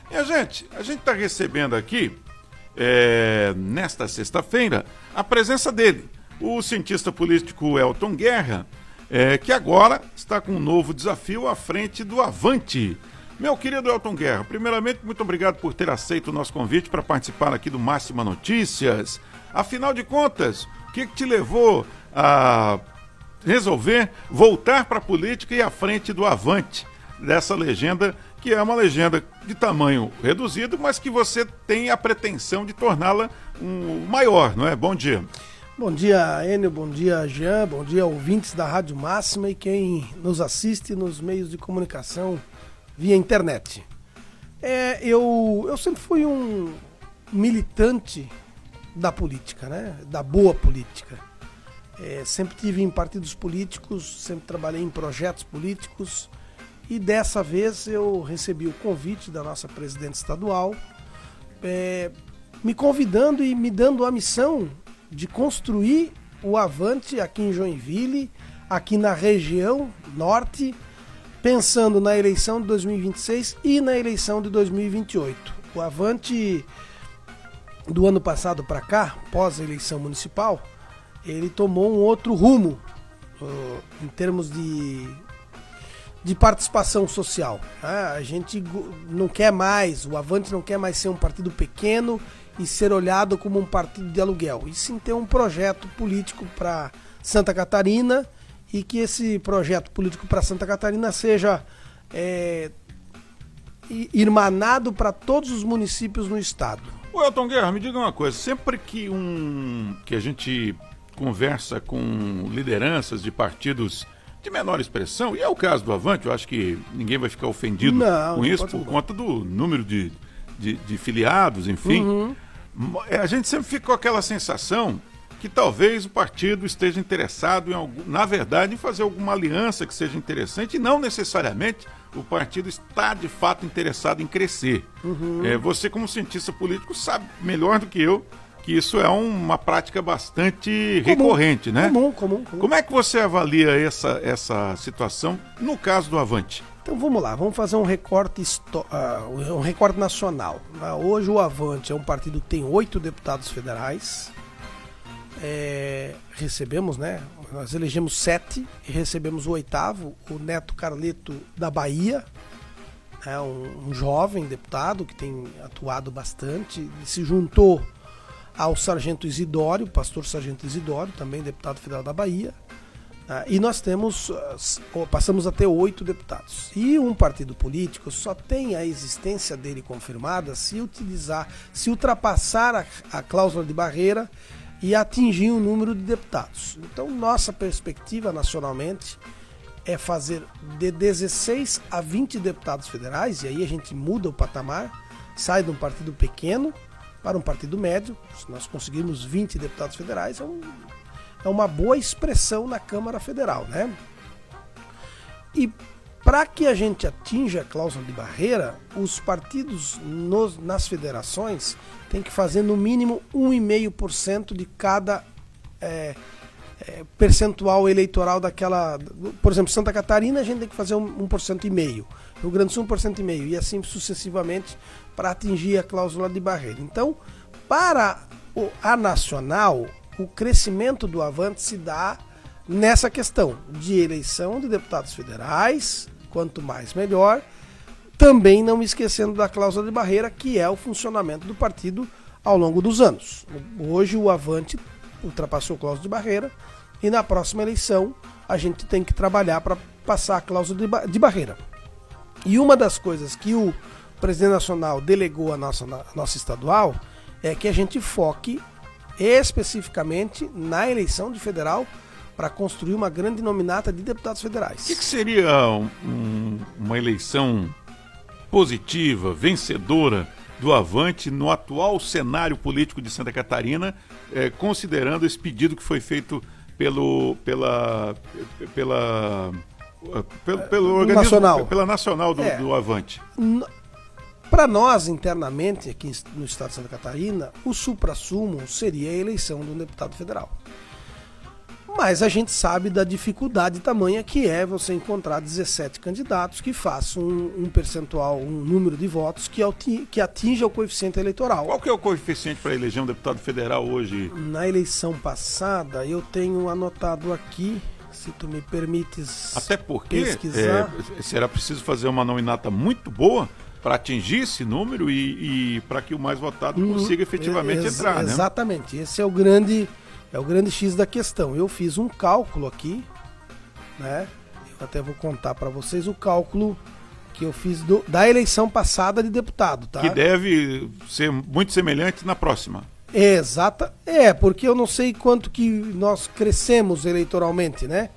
E a gente está recebendo aqui, nesta sexta-feira, a presença dele, o cientista político Elton Guerra, que agora está com um novo desafio à frente do Avante. Meu querido Elton Guerra, primeiramente, muito obrigado por ter aceito o nosso convite para participar aqui do Máxima Notícias. Afinal de contas, o que te levou a resolver voltar para a política e à frente do Avante, dessa legenda, que é uma legenda de tamanho reduzido, mas que você tem a pretensão de torná-la maior, não é? Bom dia. Bom dia, Enio, bom dia, Jean, bom dia, ouvintes da Rádio Máxima e quem nos assiste nos meios de comunicação via internet. Eu sempre fui um militante da política, né? Da boa política. Sempre tive em partidos políticos, sempre trabalhei em projetos políticos e dessa vez eu recebi o convite da nossa presidente estadual, me convidando e me dando a missão de construir o Avante aqui em Joinville, aqui na região norte, pensando na eleição de 2026 e na eleição de 2028. O Avante do ano passado para cá, pós a eleição municipal, ele tomou um outro rumo em termos de participação social. A gente não quer mais, o Avante não quer mais ser um partido pequeno e ser olhado como um partido de aluguel, e sim ter um projeto político para Santa Catarina e que esse projeto político para Santa Catarina seja irmanado para todos os municípios no estado. Ô Elton Guerra, me diga uma coisa, sempre que a gente conversa com lideranças de partidos de menor expressão, e é o caso do Avante, eu acho que ninguém vai ficar ofendido com isso por conta do número de filiados, enfim. Uhum. A gente sempre fica com aquela sensação que talvez o partido esteja interessado, na verdade, em fazer alguma aliança que seja interessante, e não necessariamente o partido está, de fato, interessado em crescer. Uhum. Você, como cientista político, sabe melhor do que eu que isso é uma prática bastante recorrente, né? Comum. Como é que você avalia essa situação no caso do Avante? Então vamos lá, vamos fazer um recorte nacional. Hoje o Avante é um partido que tem 8 deputados federais. Recebemos, né? Nós elegemos 7 e recebemos o 8º, o Neto Carleto da Bahia, um jovem deputado que tem atuado bastante, se juntou ao Sargento Isidório, pastor Sargento Isidório, também deputado federal da Bahia. E nós passamos a ter 8 deputados. E um partido político só tem a existência dele confirmada se ultrapassar a cláusula de barreira e atingir o número de deputados. Então, nossa perspectiva nacionalmente é fazer de 16 a 20 deputados federais, e aí a gente muda o patamar, sai de um partido pequeno para um partido médio. Se nós conseguirmos 20 deputados federais, é uma boa expressão na Câmara Federal, né? E para que a gente atinja a cláusula de barreira, os partidos nas federações têm que fazer no mínimo 1,5% de cada percentual eleitoral daquela. Por exemplo, Santa Catarina a gente tem que fazer 1,5%. Rio Grande do Sul 1,5%. E assim sucessivamente para atingir a cláusula de barreira. Então, para a nacional, o crescimento do Avante se dá nessa questão de eleição de deputados federais, quanto mais melhor, também não esquecendo da cláusula de barreira, que é o funcionamento do partido ao longo dos anos. Hoje o Avante ultrapassou a cláusula de barreira e na próxima eleição a gente tem que trabalhar para passar a cláusula de barreira. E uma das coisas que o presidente nacional delegou à nossa estadual é que a gente foque especificamente na eleição de federal para construir uma grande nominata de deputados federais. O que seria uma eleição positiva, vencedora do Avante no atual cenário político de Santa Catarina, considerando esse pedido que foi feito pelo organismo, pela nacional do Avante? Para nós, internamente, aqui no estado de Santa Catarina, o suprassumo seria a eleição de um deputado federal. Mas a gente sabe da dificuldade tamanha que é você encontrar 17 candidatos que façam um percentual, um número de votos que atinja o coeficiente eleitoral. Qual que é o coeficiente para eleger um deputado federal hoje? Na eleição passada, eu tenho anotado aqui, se tu me permites Até porque pesquisar. será preciso fazer uma nominata muito boa para atingir esse número e para que o mais votado consiga efetivamente entrar, né? Exatamente, esse é o grande X da questão. Eu fiz um cálculo aqui, né? Eu até vou contar para vocês o cálculo que eu fiz da eleição passada de deputado, tá? Que deve ser muito semelhante na próxima. Porque eu não sei quanto que nós crescemos eleitoralmente, né?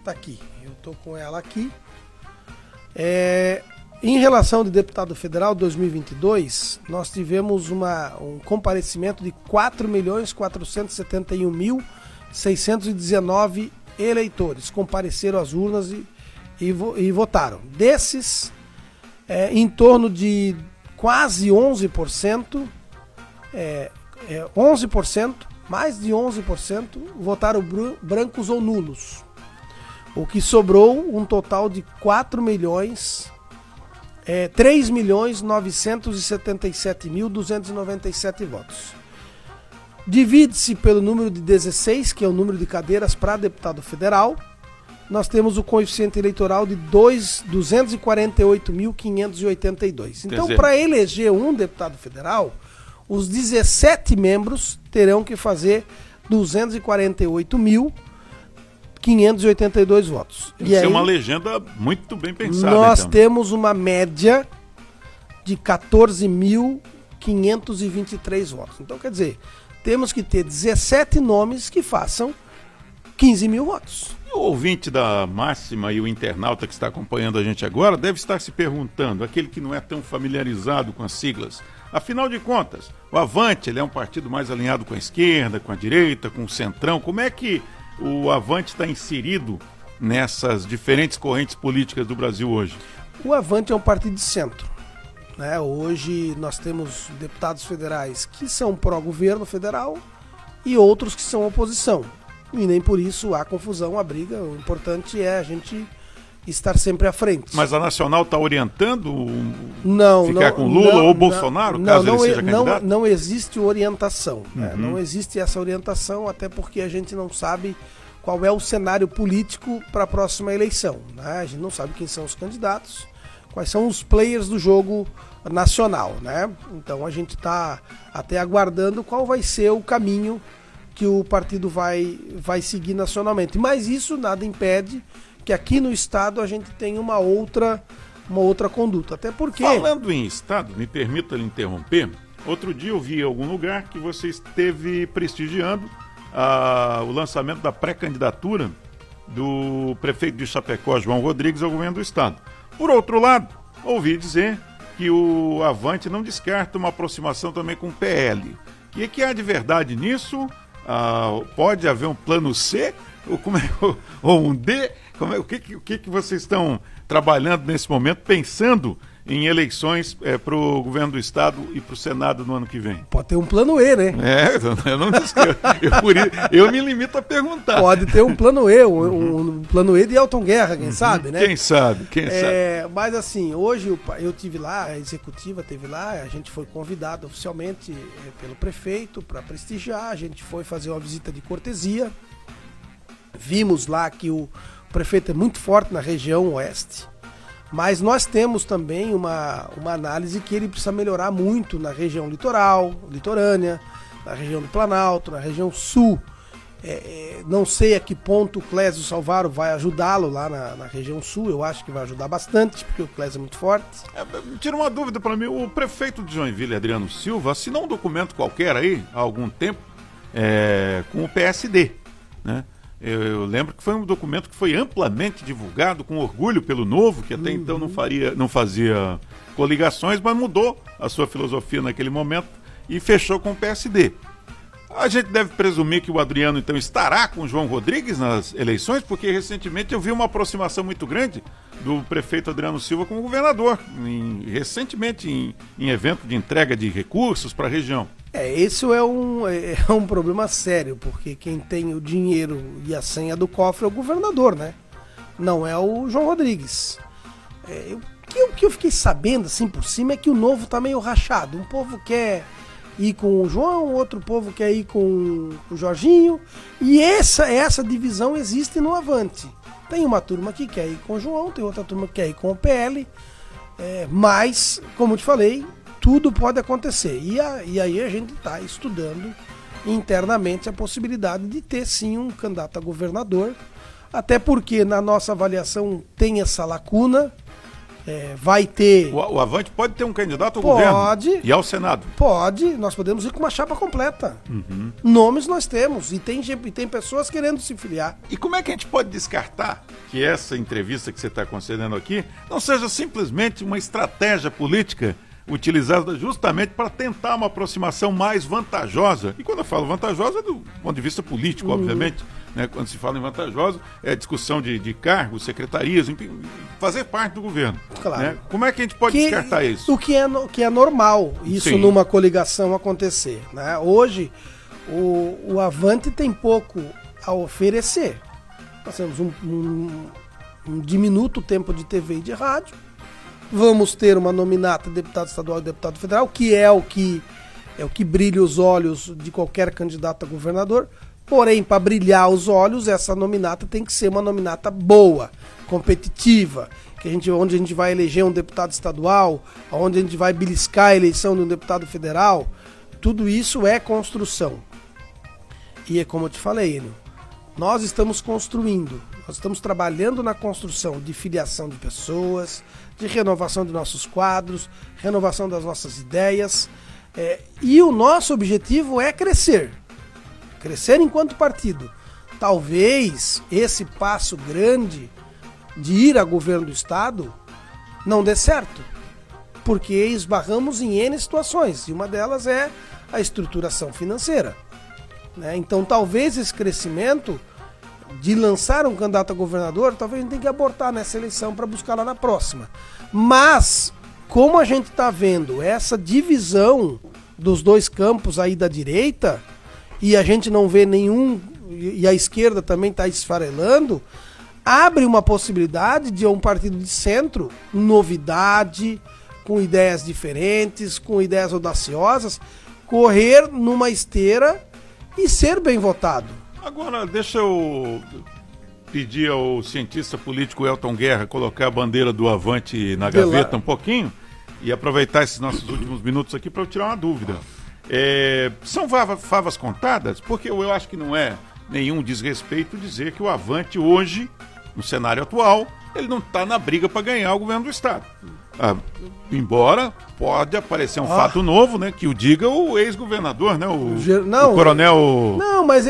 Tá aqui, eu tô com ela aqui. Em relação de deputado federal 2022, nós tivemos um comparecimento de 4.471.619 eleitores. Compareceram às urnas e votaram. Desses, em torno de quase 11%, 11%, mais de 11% votaram brancos ou nulos. O que sobrou um total de 3.977.297 votos. Divide-se pelo número de 16, que é o número de cadeiras para deputado federal. Nós temos o coeficiente eleitoral de 248.582. Então, para eleger um deputado federal, os 17 membros terão que fazer 248.582 votos. Tem que ser uma legenda muito bem pensada. Nós então temos uma média de 14.523 votos. Então, quer dizer, temos que ter 17 nomes que façam 15 mil votos. E o ouvinte da Máxima e o internauta que está acompanhando a gente agora deve estar se perguntando, aquele que não é tão familiarizado com as siglas, afinal de contas, o Avante ele é um partido mais alinhado com a esquerda, com a direita, com o centrão. Como é que o Avante está inserido nessas diferentes correntes políticas do Brasil hoje? O Avante é um partido de centro, né? Hoje nós temos deputados federais que são pró-governo federal e outros que são oposição. E nem por isso há confusão, há briga. O importante é a gente estar sempre à frente. Mas a Nacional está orientando ficar com Lula ou Bolsonaro, caso ele seja candidato? Não existe orientação. Né? Não existe essa orientação, até porque a gente não sabe qual é o cenário político para a próxima eleição. Né? A gente não sabe quem são os candidatos, quais são os players do jogo nacional. Né? Então a gente está até aguardando qual vai ser o caminho que o partido vai seguir nacionalmente. Mas isso nada impede que aqui no estado a gente tenha uma outra conduta. Até porque... Falando em estado, me permita lhe interromper, outro dia eu vi em algum lugar que você esteve prestigiando o lançamento da pré-candidatura do prefeito de Chapecó, João Rodrigues, ao governo do estado. Por outro lado, ouvi dizer que o Avante não descarta uma aproximação também com o PL. O que há de verdade nisso? Pode haver um plano C ou um D? O que vocês estão trabalhando nesse momento, pensando em eleições para o governo do estado e para o Senado no ano que vem? Pode ter um plano E, né? Eu não descarto. Eu me limito a perguntar. Pode ter um plano E, um plano E de Elton Guerra, quem sabe, né? Quem sabe. Mas assim, hoje eu tive lá, a executiva teve lá, a gente foi convidado oficialmente pelo prefeito para prestigiar, a gente foi fazer uma visita de cortesia, vimos lá que o prefeito é muito forte na região oeste, mas nós temos também uma análise que ele precisa melhorar muito na região litorânea, na região do Planalto, na região sul. Não sei a que ponto o Clésio Salvaro vai ajudá-lo lá na região sul, eu acho que vai ajudar bastante, porque o Clésio é muito forte. Tira uma dúvida para mim, o prefeito de Joinville, Adriano Silva, assinou um documento qualquer aí, há algum tempo, com o PSD, né? Eu lembro que foi um documento que foi amplamente divulgado, com orgulho pelo Novo, que até então não fazia coligações, mas mudou a sua filosofia naquele momento e fechou com o PSD. A gente deve presumir que o Adriano, então, estará com o João Rodrigues nas eleições, porque recentemente eu vi uma aproximação muito grande do prefeito Adriano Silva com o governador, recentemente em evento de entrega de recursos para a região. Esse é um problema sério, porque quem tem o dinheiro e a senha do cofre é o governador, né? Não é o João Rodrigues. O que eu fiquei sabendo, assim, por cima, é que o Novo tá meio rachado. Um povo quer ir com o João, outro povo quer ir com o Jorginho. E essa divisão existe no Avante. Tem uma turma que quer ir com o João, tem outra turma que quer ir com o PL. Mas, como eu te falei, tudo pode acontecer. E aí a gente está estudando internamente a possibilidade de ter, sim, um candidato a governador. Até porque, na nossa avaliação, tem essa lacuna. Vai ter... O Avante pode ter um candidato ao Pode. governo e ao Senado? Pode. Nós podemos ir com uma chapa completa. Uhum. Nomes nós temos. E tem pessoas querendo se filiar. E como é que a gente pode descartar que essa entrevista que você está concedendo aqui não seja simplesmente uma estratégia política utilizada justamente para tentar uma aproximação mais vantajosa? E quando eu falo vantajosa, é do ponto de vista político, obviamente. Né? Quando se fala em vantajosa, é discussão de cargos, secretarias, enfim, fazer parte do governo. Claro. Né? Como é que a gente pode descartar isso? O que é normal, isso, sim, numa coligação acontecer. Né? Hoje, o Avante tem pouco a oferecer. Nós temos um diminuto tempo de TV e de rádio. Vamos ter uma nominata de deputado estadual e deputado federal, que é o que brilha os olhos de qualquer candidato a governador. Porém, para brilhar os olhos, essa nominata tem que ser uma nominata boa, competitiva, onde a gente vai eleger um deputado estadual, onde a gente vai beliscar a eleição de um deputado federal. Tudo isso é construção. E é como eu te falei, Enio, nós estamos construindo, nós estamos trabalhando na construção de filiação de pessoas, de renovação de nossos quadros, renovação das nossas ideias. E o nosso objetivo é crescer. Crescer enquanto partido. Talvez esse passo grande de ir a governo do Estado não dê certo, porque esbarramos em N situações, e uma delas é a estruturação financeira. Né? Então talvez esse crescimento de lançar um candidato a governador, talvez a gente tenha que abortar nessa eleição para buscar lá na próxima. Mas, como a gente está vendo essa divisão dos dois campos aí da direita, e a gente não vê nenhum, e a esquerda também está esfarelando, abre uma possibilidade de um partido de centro, novidade, com ideias diferentes, com ideias audaciosas, correr numa esteira e ser bem votado. Agora, deixa eu pedir ao cientista político Elton Guerra colocar a bandeira do Avante na gaveta um pouquinho e aproveitar esses nossos últimos minutos aqui para eu tirar uma dúvida. São favas contadas? Porque eu acho que não é nenhum desrespeito dizer que o Avante hoje, no cenário atual, ele não está na briga para ganhar o governo do Estado. Embora pode aparecer um fato novo, né? Que o diga o ex-governador, né? O coronel... Não, mas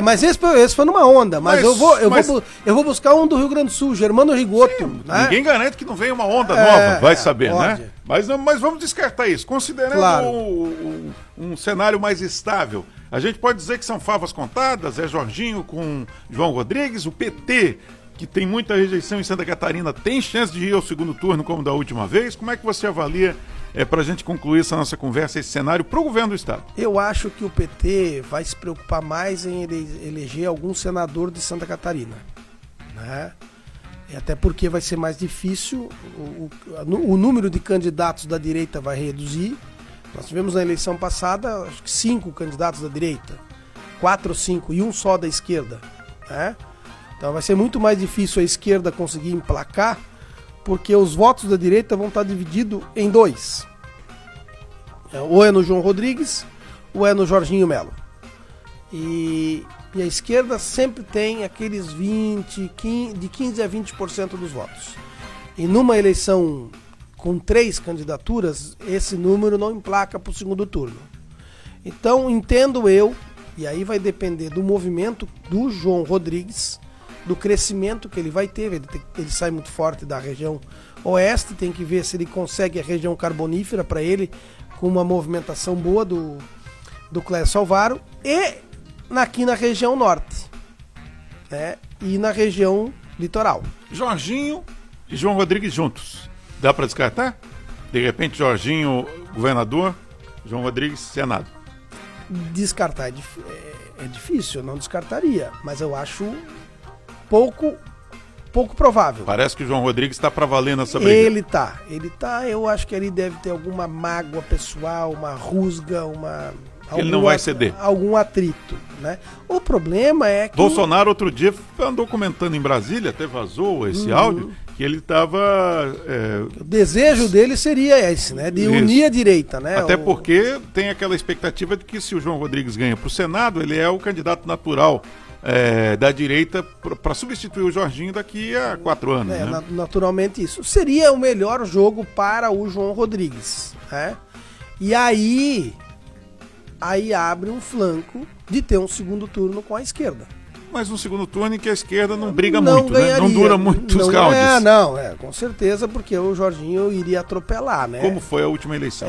mas esse foi numa onda. Mas eu vou buscar um do Rio Grande do Sul, Germano Rigoto. Sim, né? Ninguém garante que não venha uma onda nova, vai saber, pode, né? Mas vamos descartar isso. Considerando um cenário mais estável, a gente pode dizer que são favas contadas, é Jorginho com João Rodrigues, o PT, que tem muita rejeição em Santa Catarina, tem chance de ir ao segundo turno como da última vez? Como é que você avalia, para a gente concluir essa nossa conversa, esse cenário para o governo do Estado? Eu acho que o PT vai se preocupar mais em eleger algum senador de Santa Catarina, né? Até porque vai ser mais difícil, o número de candidatos da direita vai reduzir. Nós tivemos na eleição passada, acho que 5 candidatos da direita, 4 ou 5, e um só da esquerda, né? Então vai ser muito mais difícil a esquerda conseguir emplacar, porque os votos da direita vão estar divididos em 2. Ou é no João Rodrigues, ou é no Jorginho Melo. E a esquerda sempre tem aqueles de 15% a 20% dos votos. E numa eleição com 3 candidaturas, esse número não emplaca para o segundo turno. Então, entendo eu, e aí vai depender do movimento do João Rodrigues, do crescimento que ele vai ter. Ele sai muito forte da região oeste, tem que ver se ele consegue a região carbonífera para ele, com uma movimentação boa do Clécio Salvaro, e aqui na região norte, né? E na região litoral. Jorginho e João Rodrigues juntos, dá para descartar? De repente Jorginho governador, João Rodrigues Senado. Descartar é difícil, eu não descartaria, mas eu acho pouco provável. Parece que o João Rodrigues está para valer nessa briga. Ele tá, eu acho que ele deve ter alguma mágoa pessoal, uma rusga, ele não vai ceder. Algum atrito, né? O problema é que... Bolsonaro outro dia andou comentando em Brasília, até vazou esse áudio, que ele estava... O desejo dele seria esse, né? De unir a direita, né? Até porque tem aquela expectativa de que se o João Rodrigues ganha para o Senado, ele é o candidato natural da direita para substituir o Jorginho daqui a 4 anos. Né? Naturalmente isso. Seria o melhor jogo para o João Rodrigues, né? E aí abre um flanco de ter um segundo turno com a esquerda. Mas no segundo turno em que a esquerda não briga não muito, ganharia, né? Não dura muito os rounds. Com certeza, porque o Jorginho iria atropelar, né? Como foi a última eleição.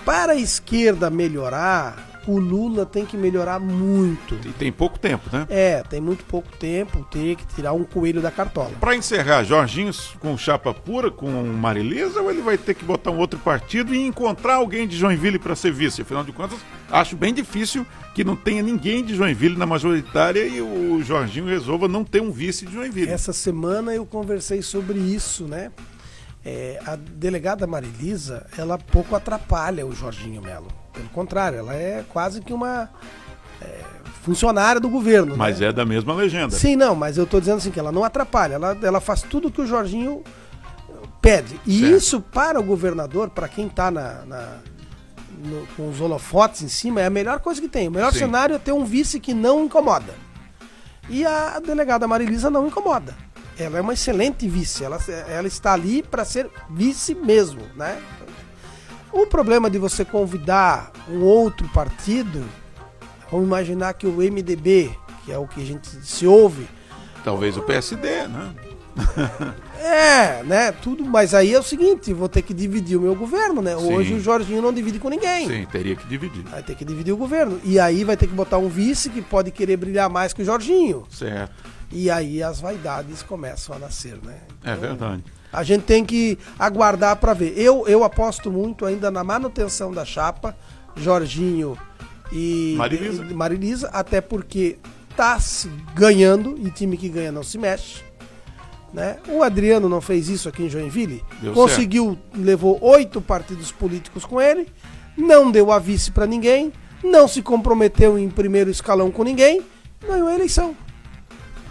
Para a esquerda melhorar, o Lula tem que melhorar muito. E tem pouco tempo, né? Tem muito pouco tempo, tem que tirar um coelho da cartola. Para encerrar, Jorginho com chapa pura, com Marilisa, ou ele vai ter que botar um outro partido e encontrar alguém de Joinville para ser vice? Afinal de contas, acho bem difícil que não tenha ninguém de Joinville na majoritária e o Jorginho resolva não ter um vice de Joinville. Essa semana eu conversei sobre isso, né? A delegada Marilisa, ela pouco atrapalha o Jorginho Melo. Pelo contrário, ela é quase que uma funcionária do governo. Mas né? É da mesma legenda. Sim, não, mas eu tô dizendo assim que ela não atrapalha, ela faz tudo o que o Jorginho pede. E certo. Isso para o governador, para quem tá com os holofotes em cima, é a melhor coisa que tem. O melhor cenário é ter um vice que não incomoda. E a delegada Marilisa não incomoda. Ela é uma excelente vice, ela está ali para ser vice mesmo, né? O problema de você convidar um outro partido, vamos imaginar que o MDB, que é o que a gente se ouve... Talvez o PSD, né? Né? Tudo, mas aí é o seguinte, vou ter que dividir o meu governo, né? Sim. Hoje o Jorginho não divide com ninguém. Sim, teria que dividir. Vai ter que dividir o governo. E aí vai ter que botar um vice que pode querer brilhar mais que o Jorginho. Certo. E aí as vaidades começam a nascer, né? Então, é verdade. A gente tem que aguardar para ver. Eu aposto muito ainda na manutenção da chapa, Jorginho e Marilisa, até porque tá se ganhando e time que ganha não se mexe. Né? O Adriano não fez isso aqui em Joinville. Conseguiu, levou 8 partidos políticos com ele, não deu a vice para ninguém, não se comprometeu em primeiro escalão com ninguém, ganhou a eleição.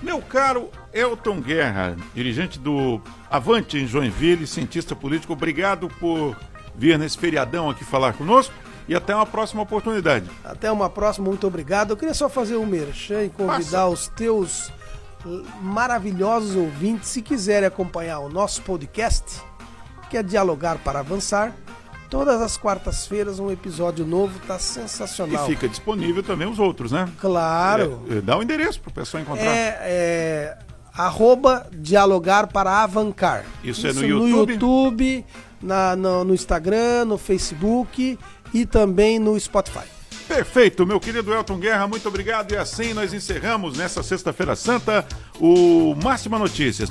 Meu caro Elton Guerra, dirigente do Avante em Joinville, cientista político, obrigado por vir nesse feriadão aqui falar conosco e até uma próxima oportunidade. Até uma próxima, muito obrigado. Eu queria só fazer um merchan e convidar os teus maravilhosos ouvintes, se quiserem acompanhar o nosso podcast, que é Dialogar para Avançar. Todas as quartas-feiras um episódio novo, tá sensacional. E fica disponível também os outros, né? Claro. Dá o endereço pro pessoal encontrar. @Dialogar para Avancar. Isso é no YouTube, no Instagram, no Facebook e também no Spotify. Perfeito, meu querido Elton Guerra, muito obrigado. E assim nós encerramos nessa Sexta-feira Santa o Máxima Notícias.